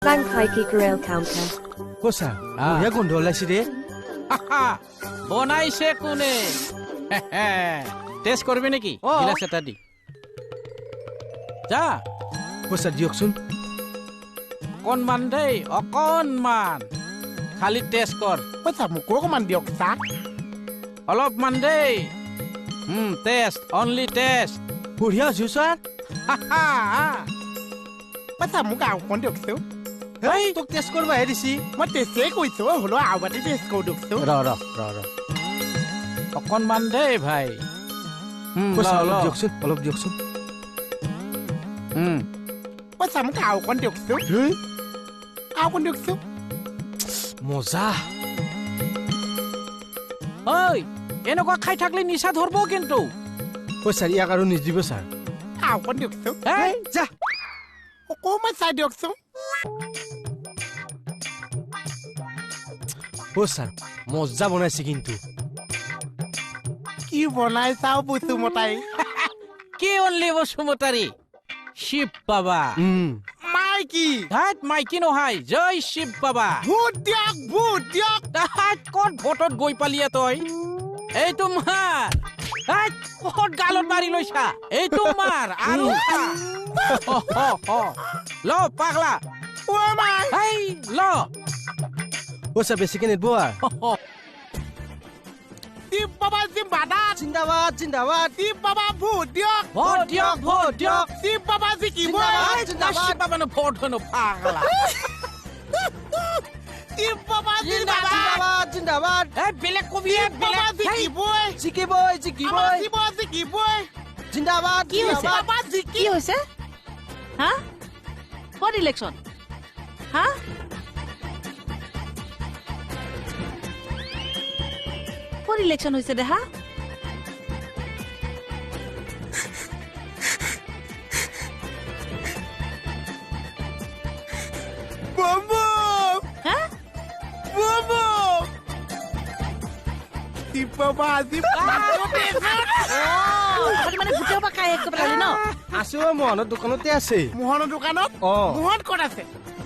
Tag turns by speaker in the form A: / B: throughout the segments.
A: Bangkai Kikarel counter.
B: Kosa বঢ়িয়া গোন্ধ ওলাইছে ৰে
C: বনাইছে কোনে টেষ্ট করবি নাকি গিলাস এটা দি যা
B: কোসা দিয়কচোন
C: অকণমান দেই অকণমান খালি টেষ্ট কৰ
D: পইচা মোক অকণমান দিয়ক চাহ
C: অলপমান দেই টেষ্ট অনলি টেষ্ট
B: বঢ়িয়া হৈছো ছাৰ
D: পইচা মোক আৰু অকণ দিয়কচোন
B: হেই তোক টেষ্ট কৰিবাহে দিছি
D: মই টেষ্টেই কৰিছোঁ হ'লেও আৰু বাটি টেষ্ট কৰোঁ দিয়কচোন
C: ৰ অকণমান দেই ভাই
B: কোসা অলপ দিয়কচোন
D: পইচা মোক আৰু অকণ দিয়কচোন আৰু অকণ দিয়কচোন
B: মজা
C: ঐ এনেকুৱা খাই থাকলে নিচা ধৰব কিন্তু
B: কোসা ইয়াক আৰু নিদিব ছাৰ
D: আৰু অকণ দিয়কচোন
C: এই
B: যা
D: অকণমান চাই দিয়কচোন
B: ছাৰ মজা বনাইছে কিন্তু
D: কি বনাই চাওঁ বসুমতাই
C: কি অনলি বসুমতাৰী শিৱ বাবা
D: মাইকী
C: ধাত মাইকী নহয় জয় শিৱ বাবা
D: ভূত দিয়ক
C: তাহাত ক'ত ভোটত গৈ পালিয়া তই এইটো মাৰ ক'ত গালত মাৰি লৈছা এইটো মাৰ আৰু ল পাগলা এই ল
B: কোসা বেছিকে নিদিব আৰু
D: শিৱ বাবা জিম্বাদাত
B: জিন্দাবাদ জিন্দাবাদ
D: শিৱ বাবা ভূত দিয়ক
C: ভোট দিয়ক
D: শিৱ বাবা জিকিব
C: শিৱ বাবানো ভোট হনো পাগলা
D: শিৱ বাবা জিন্দাবাদ
B: জিন্দাবাদ
C: এই বেলেগ কবি
D: শিৱ বাবা জিকিবই
B: জিকিবই
D: শিৱ জিকিবই
B: জিন্দাবাদ
E: কি হৈছে?
D: বাবা
E: কি
D: জিকি
E: হৈছে হা ক'ত ইলেকশ্যন হা ক'ত ইলেকশ্যন হৈছে দেহা
D: বম্বু
E: হা
D: শিৱ বাবা আজি
E: আপুনি মানে গোটেই পৰা খাই শেষ কৰি পেলালি ন
B: আছো মোহনৰ দোকানতে আছে
D: মোহনৰ দোকানত মোহন ক'ত আছে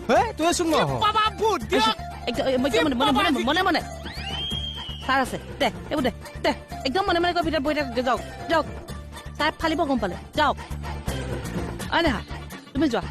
B: হে তই চোন নহ
D: বাবা ভূত দিয়ক
E: একদম মনে মনে ছাৰ আছে দে এইবোৰ দে একদম মনে মনে কৈ ভিতৰত বহি থাক যাওক ছাৰ ফালিব গম পালে যাওক দেহা তুমি যোৱা